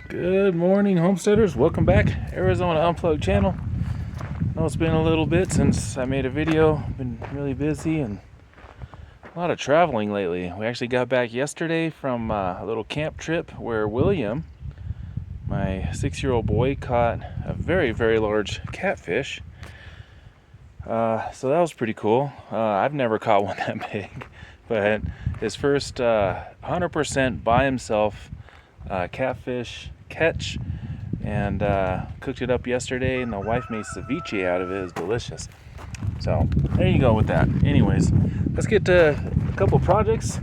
Good morning, homesteaders. Welcome back, Arizona Unplugged channel. I know it's been a little bit since I made a video. Been really busy and a lot of traveling lately. We actually got back yesterday from a little camp trip where William, my 6-year-old boy, caught a very, very large catfish. So that was pretty cool. I've never caught one that big, but his first 100% by himself catfish catch, and cooked it up yesterday, and the wife made ceviche out of it. It was delicious. So there you go with that. Anyways, let's get to a couple projects.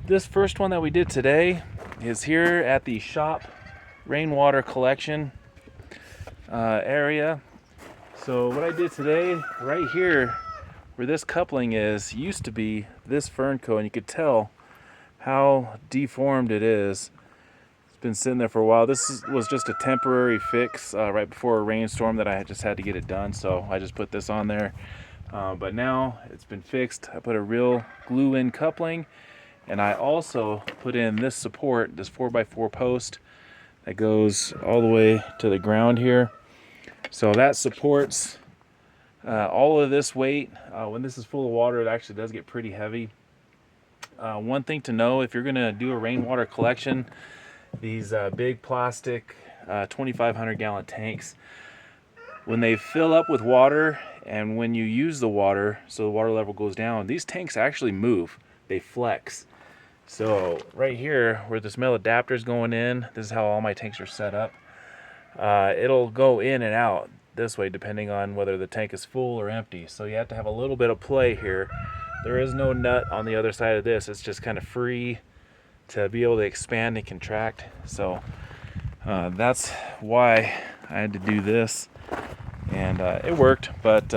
This first one that we did today is here at the shop rainwater collection area. So what I did today, right here where this coupling is, used to be this fern coat, and you could tell how deformed it is. It's been sitting there for a while. This was just a temporary fix right before a rainstorm that I just had to get it done, so I just put this on there. But now it's been fixed. I put a real glue-in coupling, and I also put in this support, this 4x4 post that goes all the way to the ground here. So that supports all of this weight. When this is full of water, it actually does get pretty heavy. One thing to know, if you're going to do a rainwater collection, these big plastic 2,500 gallon tanks, when they fill up with water and when you use the water, so the water level goes down, these tanks actually move. They flex. So right here where this metal adapter is going in, this is how all my tanks are set up. It'll go in and out this way depending on whether the tank is full or empty. So you have to have a little bit of play here. There is no nut on the other side of this. It's just kind of free to be able to expand and contract. So that's why I had to do this, and it worked. But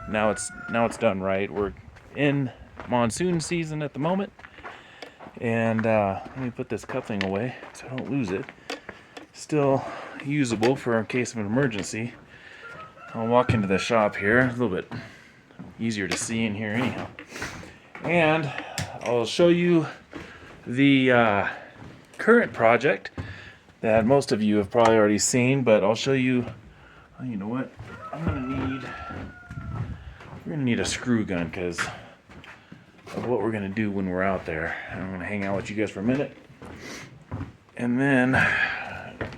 now it's done right. We're in monsoon season at the moment, and let me put this coupling away so I don't lose it. Still usable for in case of an emergency. I'll walk into the shop here. A little bit easier to see in here anyhow. And I'll show you the current project that most of you have probably already seen, but I'll show you. Oh, you know what? We're gonna need a screw gun because of what we're gonna do when we're out there. I'm gonna hang out with you guys for a minute, and then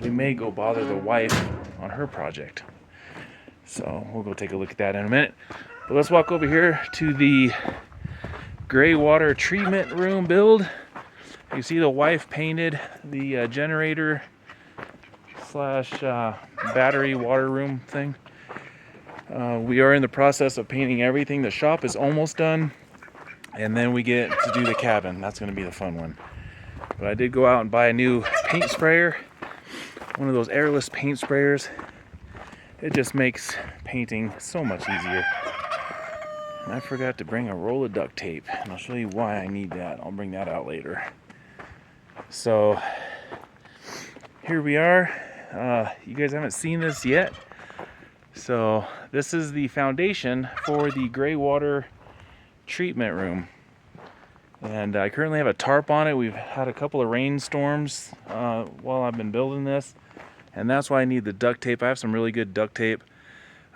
we may go bother the wife on her project. So we'll go take a look at that in a minute. But let's walk over here to the gray water treatment room build. You see the wife painted the generator slash battery water room thing. We are in the process of painting everything. The shop is almost done, and then we get to do the cabin. That's going to be the fun one. But I did go out and buy a new paint sprayer, one of those airless paint sprayers. It just makes painting so much easier. And I forgot to bring a roll of duct tape, and I'll show you why I need that. I'll bring that out later. So here we are. You guys haven't seen this yet. So this is the foundation for the gray water treatment room. And I currently have a tarp on it. We've had a couple of rainstorms while I've been building this, and that's why I need the duct tape. I have some really good duct tape.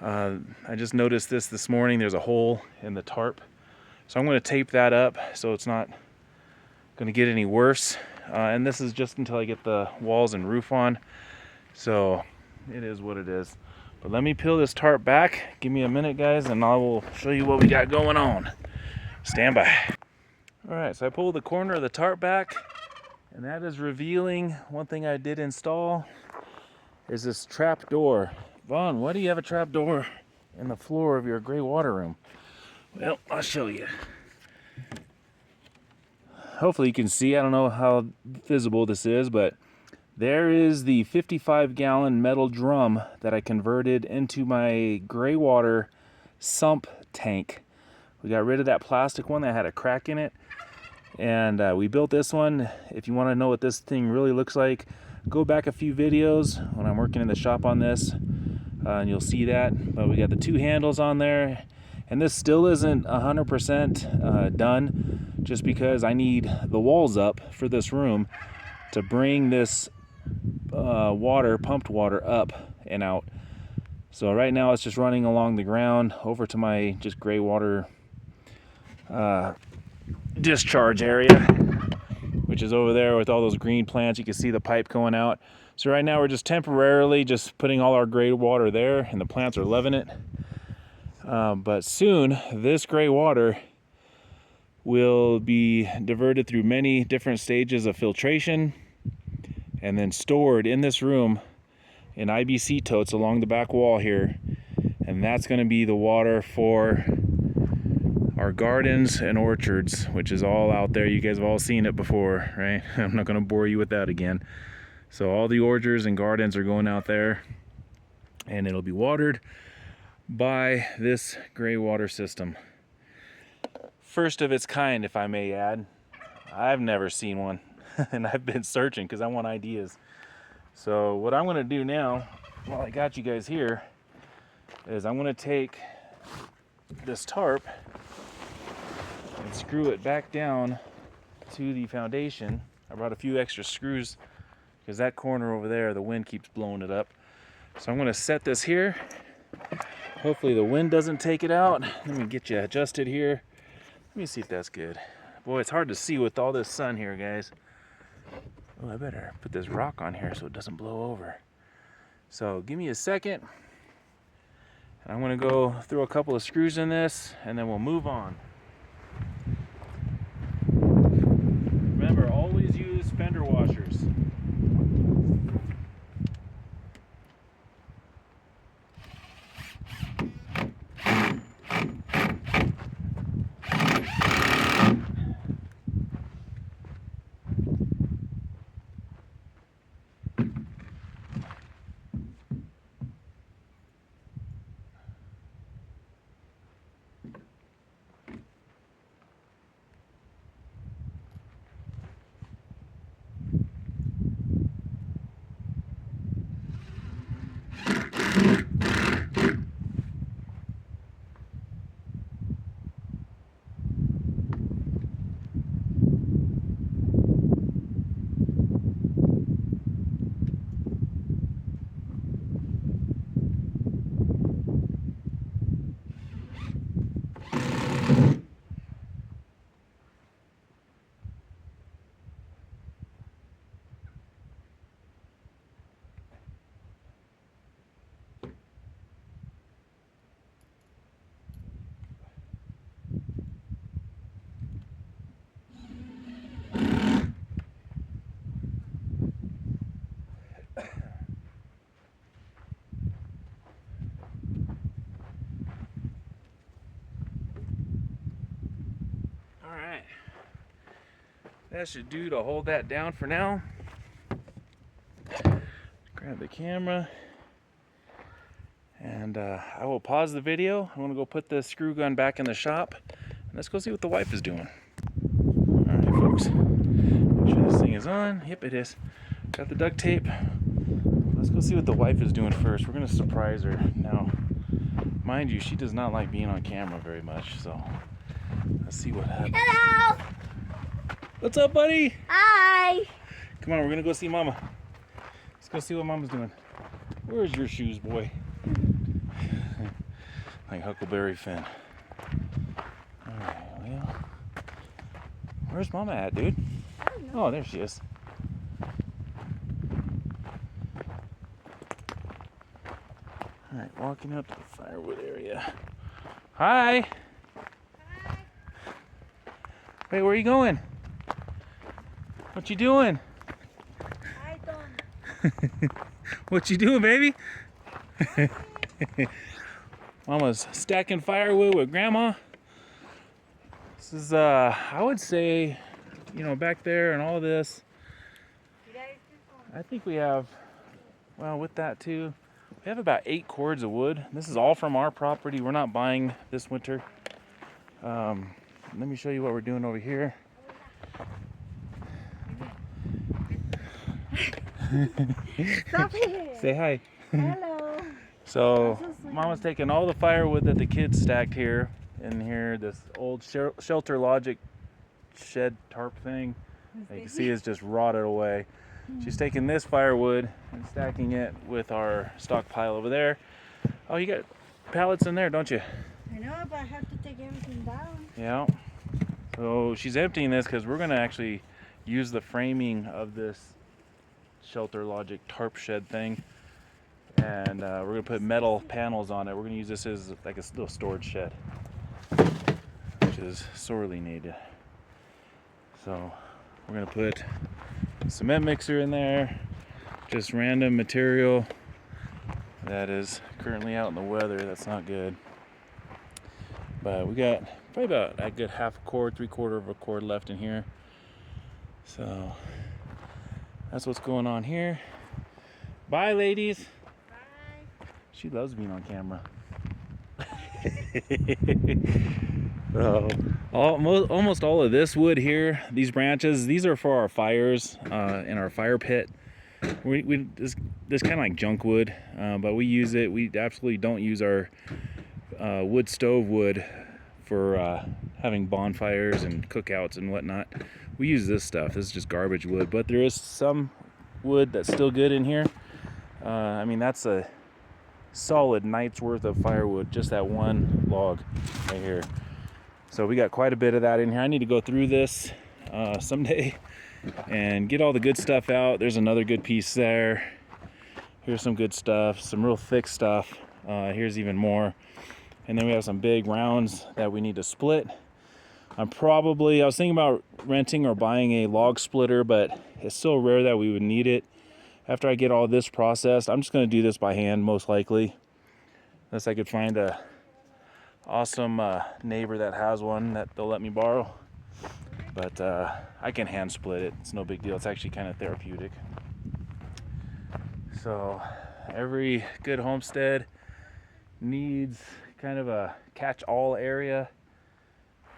I just noticed this morning. There's a hole in the tarp, so I'm going to tape that up so it's not going to get any worse. And this is just until I get the walls and roof on. So it is what it is. But let me peel this tarp back. Give me a minute, guys, and I will show you what we got going on. Stand by. All right, so I pulled the corner of the tarp back, and that is revealing one thing I did install is this trap door. Vaughn, why do you have a trap door in the floor of your gray water room? Well, I'll show you. Hopefully you can see. I don't know how visible this is, but there is the 55-gallon metal drum that I converted into my gray water sump tank. We got rid of that plastic one that had a crack in it, and we built this one. If you want to know what this thing really looks like, go back a few videos when I'm working in the shop on this, and you'll see that. But we got the two handles on there, and this still isn't 100% done, just because I need the walls up for this room to bring this water, pumped water, up and out. So right now it's just running along the ground over to my just gray water discharge area, which is over there with all those green plants. You can see the pipe going out. So right now we're just temporarily just putting all our gray water there, and the plants are loving it. But soon this gray water will be diverted through many different stages of filtration and then stored in this room in IBC totes along the back wall here. And that's going to be the water for our gardens and orchards, which is all out there. You guys have all seen it before, right? I'm not going to bore you with that again. So all the orchards and gardens are going out there, and it'll be watered by this gray water system. First of its kind, if I may add. I've never seen one, and I've been searching because I want ideas. So what I'm going to do now, while I got you guys here, is I'm going to take this tarp and screw it back down to the foundation. I brought a few extra screws because that corner over there, the wind keeps blowing it up. So I'm going to set this here. Hopefully the wind doesn't take it out. Let me get you adjusted here. Let me see if that's good. Boy, it's hard to see with all this sun here, guys. Oh, I better put this rock on here so it doesn't blow over. So give me a second. And I'm going to go throw a couple of screws in this, and then we'll move on. Remember, always use fender washers. Alright, that should do to hold that down for now. Grab the camera, and I will pause the video. I'm going to go put the screw gun back in the shop, and let's go see what the wife is doing. Alright folks, make sure this thing is on. Yep, it is. Got the duct tape. Let's go see what the wife is doing first. We're going to surprise her. Now, mind you, she does not like being on camera very much, so let's see what happens. Hello! What's up, buddy? Hi! Come on, we're gonna go see Mama. Let's go see what Mama's doing. Where's your shoes, boy? Like Huckleberry Finn. Alright, well. Where's Mama at, dude? I don't know. Oh, there she is. Alright, walking up to the firewood area. Hi! Hey, where are you going? What you doing? I don't. What you doing, baby? Mama's stacking firewood with Grandma. This is, I would say, you know, back there and all this, I think we have, well, with that too, we have about 8 cords of wood. This is all from our property. We're not buying this winter. Let me show you what we're doing over here. Stop it. Say hi. Hello. So, Mama's taking all the firewood that the kids stacked here in here, this old Shelter Logic shed tarp thing. You can see it's just rotted away. She's taking this firewood and stacking it with our stockpile over there. Oh, you got pallets in there, don't you? I know, but I have to take everything down. Yeah. So she's emptying this because we're going to actually use the framing of this Shelter Logic tarp shed thing. And we're going to put metal panels on it. We're going to use this as like a little storage shed, which is sorely needed. So we're going to put a cement mixer in there, just random material that is currently out in the weather. That's not good. But we got probably about a good half a cord, 3/4 of a cord left in here. So that's what's going on here. Bye, ladies. Bye. She loves being on camera. Almost all of this wood here, these branches, these are for our fires in our fire pit. This kind of like junk wood, but we use it. We absolutely don't use our wood stove wood for having bonfires and cookouts and whatnot. We use this stuff. This is just garbage wood, but there is some wood that's still good in here. I mean, that's a solid night's worth of firewood, just that one log right here. So we got quite a bit of that in here. I need to go through this someday and get all the good stuff out. There's another good piece there. Here's some good stuff, some real thick stuff. Here's even more. And then we have some big rounds that we need to split. I was thinking about renting or buying a log splitter, but it's so rare that we would need it. After I get all this processed, I'm just going to do this by hand, most likely. Unless I could find a awesome neighbor that has one that they'll let me borrow. But I can hand split it. It's no big deal. It's actually kind of therapeutic. So every good homestead needs kind of a catch-all area.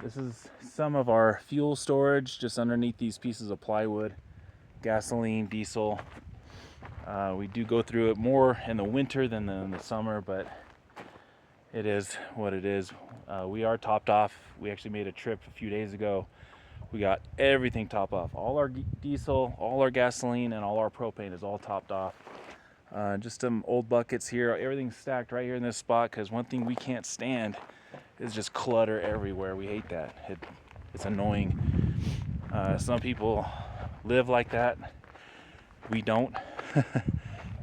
This is some of our fuel storage just underneath these pieces of plywood. Gasoline, diesel. We do go through it more in the winter than in the summer, but it is what it is. We are topped off. We actually made a trip a few days ago. We got everything topped off. All our diesel, all our gasoline, and all our propane is all topped off. Just some old buckets here. Everything's stacked right here in this spot because one thing we can't stand is just clutter everywhere. We hate that. It's annoying. Some people live like that. We don't.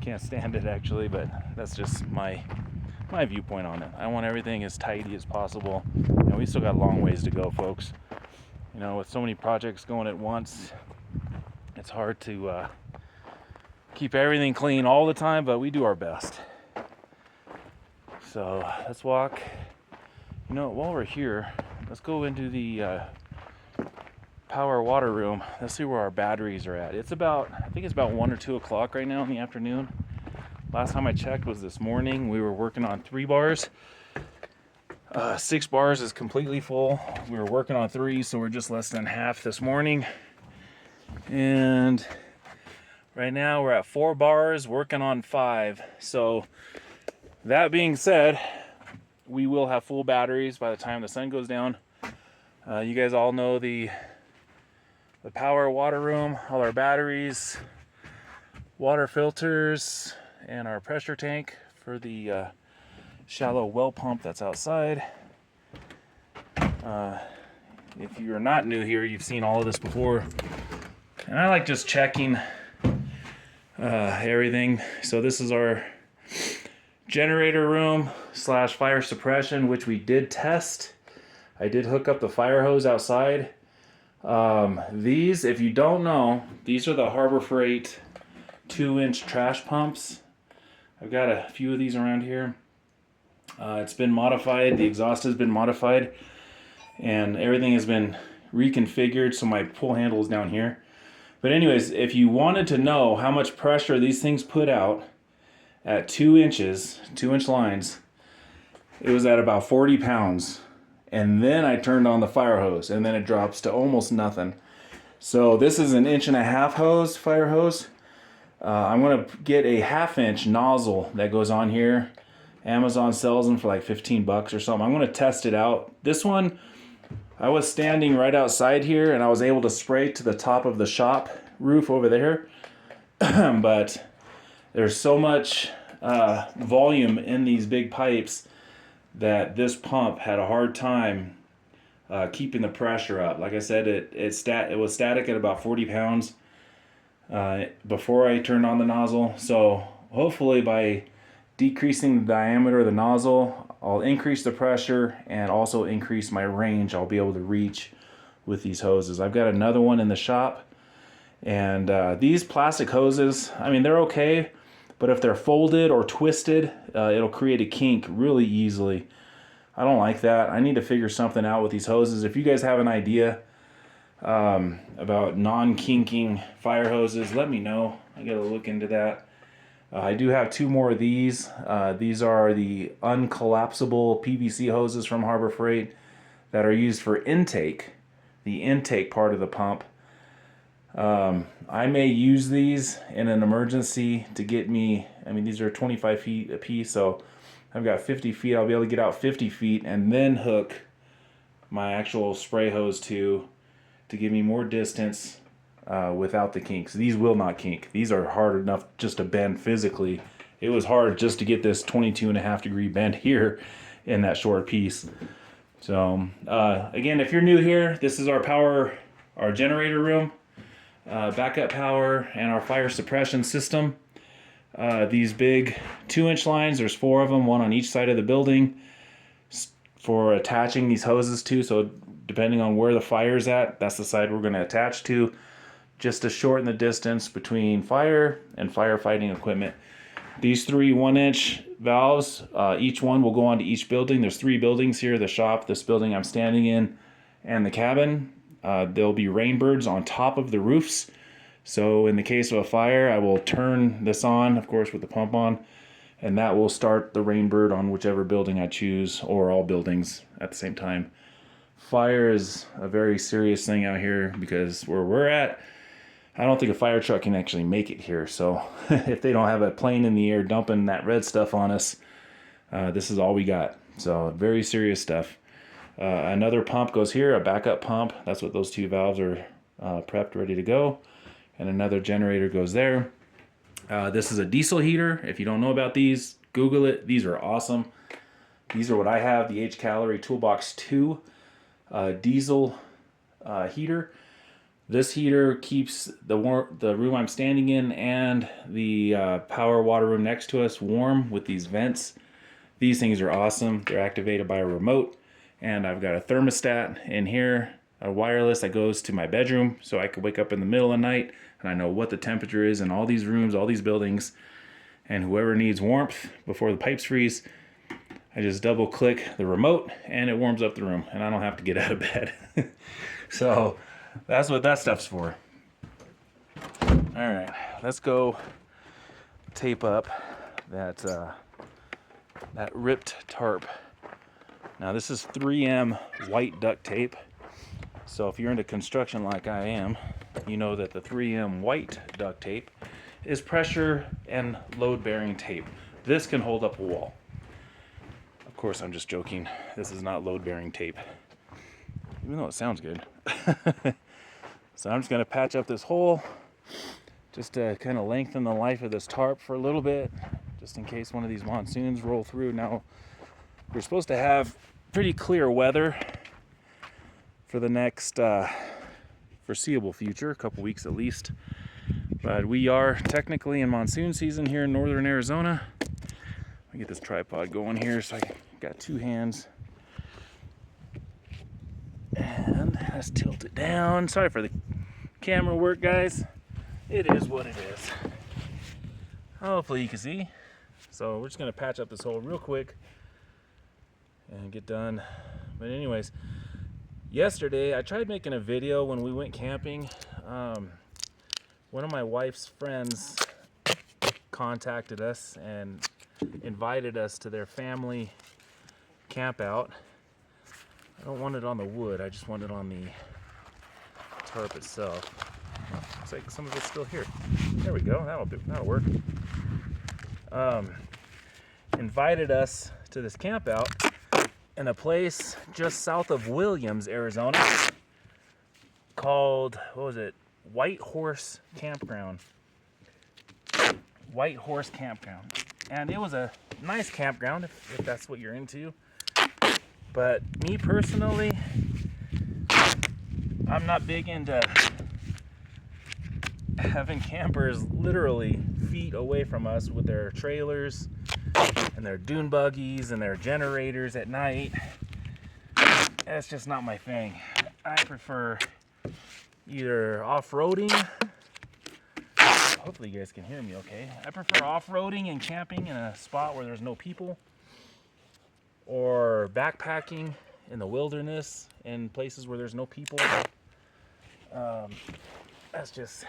Can't stand it actually, but that's just my viewpoint on it. I want everything as tidy as possible. We still got a long ways to go, folks. With so many projects going at once, it's hard to keep everything clean all the time, but we do our best. So let's walk. While we're here, let's go into the power water room. Let's see where our batteries are at. I think it's about 1 or 2 o'clock right now in the afternoon. Last time I checked was this morning. We were working on 3 bars. 6 bars is completely full. We were working on 3, so we're just less than half this morning. And right now we're at 4 bars, working on 5. So that being said, we will have full batteries by the time the sun goes down. You guys all know the power water room, all our batteries, water filters, and our pressure tank for the shallow well pump that's outside. If you're not new here, you've seen all of this before. And I like just checking everything. So this is our generator room / fire suppression, which we did test. I did hook up the fire hose outside. These, if you don't know, these are the Harbor Freight 2-inch trash pumps. I've got a few of these around here. It's been modified. The exhaust has been modified, and everything has been reconfigured. So my pull handle is down here. But anyways, if you wanted to know how much pressure these things put out at 2 inches, 2-inch lines, it was at about 40 pounds. And then I turned on the fire hose, and then it drops to almost nothing. So this is an 1.5-inch hose, fire hose. I'm gonna get a 1/2-inch nozzle that goes on here. Amazon sells them for like $15 or something. I'm gonna test it out. This one, I was standing right outside here and I was able to spray to the top of the shop roof over there. But there's so much volume in these big pipes that this pump had a hard time keeping the pressure up. Like I said, it was static at about 40 pounds before I turned on the nozzle. So hopefully by decreasing the diameter of the nozzle, I'll increase the pressure and also increase my range I'll be able to reach with these hoses. I've got another one in the shop, and these plastic hoses, I mean, they're okay, but if they're folded or twisted, it'll create a kink really easily. I don't like that. I need to figure something out with these hoses. If you guys have an idea about non-kinking fire hoses, let me know. I gotta look into that. I do have 2 more of these. These are the uncollapsible PVC hoses from Harbor Freight that are used for intake, the intake part of the pump. I may use these in an emergency to get me, I mean, these are 25 feet a piece, so I've got 50 feet. I'll be able to get out 50 feet and then hook my actual spray hose to give me more distance without the kinks. These will not kink. These are hard enough just to bend physically. It was hard just to get this 22.5-degree bend here in that short piece. So again, if you're new here, this is our generator room, backup power, and our fire suppression system. These big 2-inch lines, there's 4 of them, one on each side of the building for attaching these hoses to. So depending on where the fire's at, that's the side we're going to attach to, just to shorten the distance between fire and firefighting equipment. These 3 1-inch valves, each one will go onto each building. There's 3 buildings here, the shop, this building I'm standing in, and the cabin. There'll be rainbirds on top of the roofs. So in the case of a fire, I will turn this on, of course, with the pump on, and that will start the rainbird on whichever building I choose, or all buildings at the same time. Fire is a very serious thing out here because where we're at, I don't think a fire truck can actually make it here. So if they don't have a plane in the air dumping that red stuff on us, this is all we got. So very serious stuff. Another pump goes here, a backup pump. That's what those 2 valves are prepped, ready to go. And another generator goes there. This is a diesel heater. If you don't know about these, Google it. These are awesome. These are what I have, the H-Calorie Toolbox 2 diesel heater. This heater keeps the room I'm standing in and the power water room next to us warm with these vents. These things are awesome. They're activated by a remote. And I've got a thermostat in here, a wireless that goes to my bedroom, so I can wake up in the middle of the night and I know what the temperature is in all these rooms, all these buildings. And whoever needs warmth before the pipes freeze, I just double click the remote and it warms up the room and I don't have to get out of bed. So that's what that stuff's for. All right, let's go tape up that ripped tarp. Now this is 3M white duct tape. So if you're into construction like I am, you know that the 3M white duct tape is pressure and load bearing tape. This can hold up a wall. Of course, I'm just joking. This is not load bearing tape, even though it sounds good. So I'm just gonna patch up this hole just to kind of lengthen the life of this tarp for a little bit, just in case one of these monsoons roll through. Now, we're supposed to have pretty clear weather for the next foreseeable future, a couple weeks at least. But we are technically in monsoon season here in northern Arizona. Let me get this tripod going here so I got 2 hands. And let's tilt it down. Sorry for the camera work, guys. It is what it is. Hopefully you can see. So we're just gonna patch up this hole real quick and get done. But anyways, yesterday I tried making a video when we went camping. One of my wife's friends contacted us and invited us to their family camp out. I don't want it on the wood, I just want it on the tarp itself. Oh, looks like some of it's still here. There we go, that'll work. Invited us to this camp out, in a place just south of Williams, Arizona, called, what was it? White Horse Campground. White Horse Campground. And it was a nice campground if that's what you're into. But me personally, I'm not big into having campers literally feet away from us with their trailers and their dune buggies and their generators at night. That's just not my thing. I prefer either off-roading. Hopefully you guys can hear me okay. I prefer off-roading and camping in a spot where there's no people, or backpacking in the wilderness in places where there's no people. That's just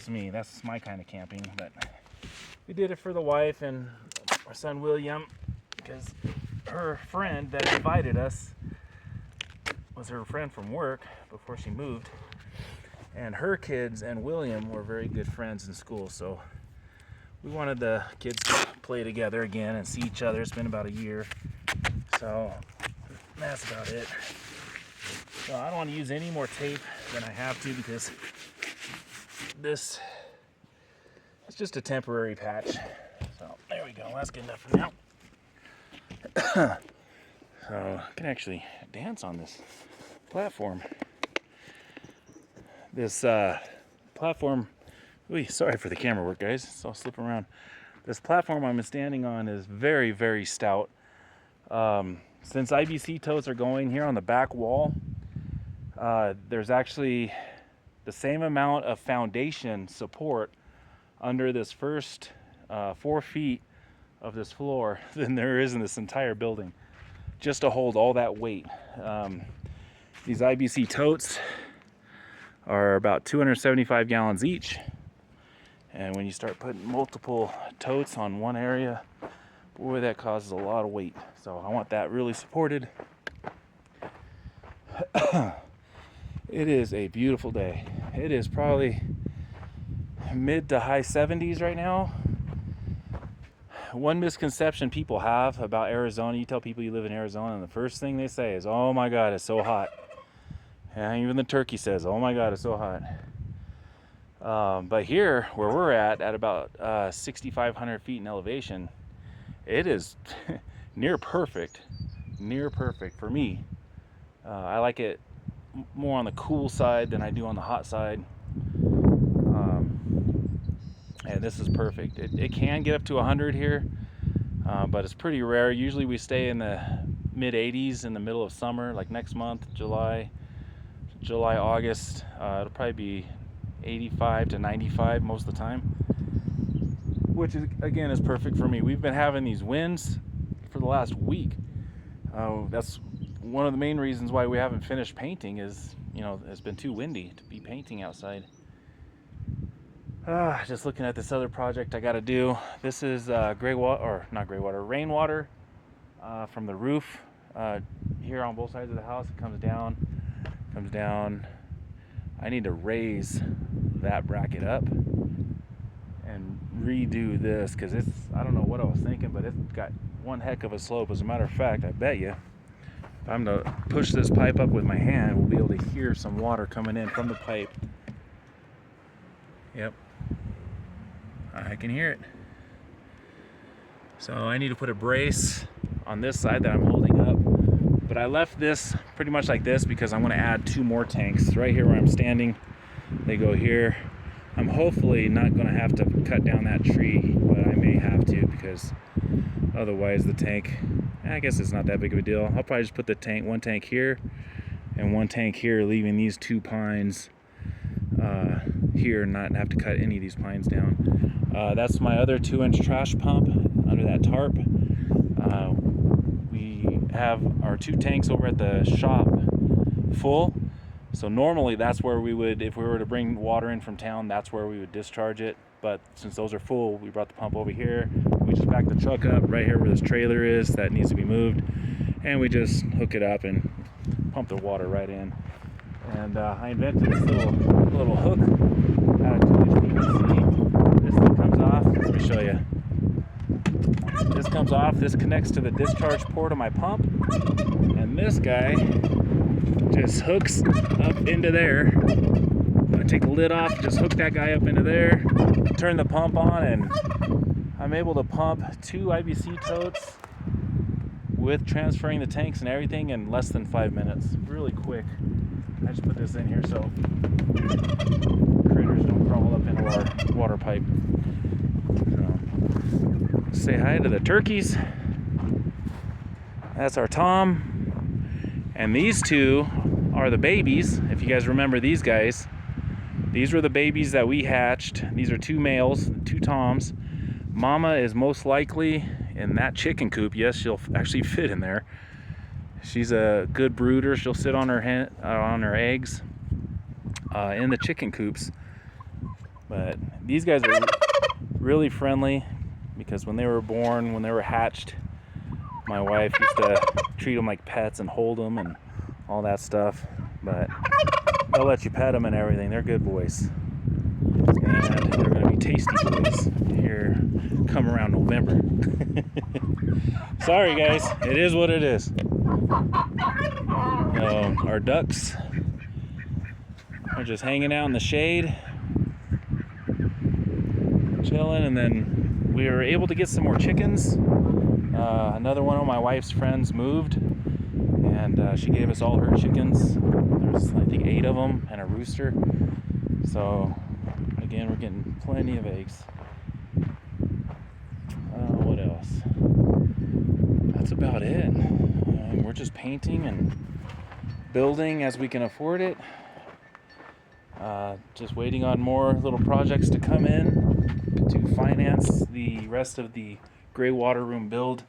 me. That's my kind of camping. But we did it for the wife and our son William, because her friend that invited us was her friend from work before she moved, and her kids and William were very good friends in school, so we wanted the kids to play together again and see each other. It's been about a year, so that's about it. So I don't want to use any more tape than I have to, because this is just a temporary patch. So there we go, that's good enough for now. So I can actually dance on this platform. This platform, sorry for the camera work, guys, it's all slipping around. This platform I'm standing on is very, very stout. Since IBC totes are going here on the back wall, there's actually the same amount of foundation support under this first 4 feet of this floor than there is in this entire building, just to hold all that weight. These IBC totes are about 275 gallons each, and when you start putting multiple totes on one area, boy, that causes a lot of weight. So I want that really supported. It is a beautiful day. It is probably mid to high 70s right now. One misconception people have about Arizona, you tell people you live in Arizona, and the first thing they say is, oh my God, it's so hot. And even the turkey says, oh my God, it's so hot. But here, where we're at about 6,500 feet in elevation, it is near perfect for me. I like it more on the cool side than I do on the hot side. And this is perfect. It can get up to 100 here, but it's pretty rare. Usually we stay in the mid 80s in the middle of summer, like next month, July, August. It'll probably be 85 to 95 most of the time, which is, again, is perfect for me. We've been having these winds for the last week. That's one of the main reasons why we haven't finished painting is, it's been too windy to be painting outside. Just looking at this other project I got to do. This is rainwater from the roof here on both sides of the house. It comes down. I need to raise that bracket up and redo this, because I don't know what I was thinking, but it's got one heck of a slope. As a matter of fact, I bet you if I'm to push this pipe up with my hand, we'll be able to hear some water coming in from the pipe. Yep, I can hear it. So I need to put a brace on this side that I'm holding up, but I left this pretty much like this because I'm going to add 2 more tanks right here where I'm standing. They go here. I'm hopefully not going to have to cut down that tree, but I may have to, because otherwise the tank, I guess it's not that big of a deal. I'll probably just put the one tank here and 1 tank here, leaving these 2 pines here and not have to cut any of these pines down. That's my other 2-inch trash pump under that tarp. We have our 2 tanks over at the shop full. So normally that's where we would, if we were to bring water in from town, that's where we would discharge it. But since those are full, we brought the pump over here. We just back the truck up right here where this trailer is that needs to be moved, and we just hook it up and pump the water right in. And I invented this little hook out of 2-inch PVC. This thing comes off. Let me show you. This comes off. This connects to the discharge port of my pump, and this guy just hooks up into there. I'm gonna take the lid off, just hook that guy up into there, turn the pump on, and I'm able to pump 2 IBC totes with transferring the tanks and everything in less than 5 minutes. Really quick. I just put this in here so critters don't crawl up into our water pipe. So, say hi to the turkeys. That's our Tom. And these two are the babies. If you guys remember these guys, these were the babies that we hatched. These are 2 males, 2 Toms. Mama is most likely in that chicken coop. Yes, she'll actually fit in there. She's a good brooder. She'll sit on her eggs in the chicken coops. But these guys are really friendly because when they were born, when they were hatched, my wife used to treat them like pets and hold them and all that stuff. But they'll let you pet them and everything. They're good boys. And they're going to be tasty boys here come around November. Sorry guys, it is what it is. Our ducks are just hanging out in the shade, chilling, and then we were able to get some more chickens. Another one of my wife's friends moved, and she gave us all her chickens. There's I think 8 of them and a rooster. So again, we're getting plenty of eggs. What else? That's about it. We're just painting and building as we can afford it. Just waiting on more little projects to come in to finance the rest of the gray water room build.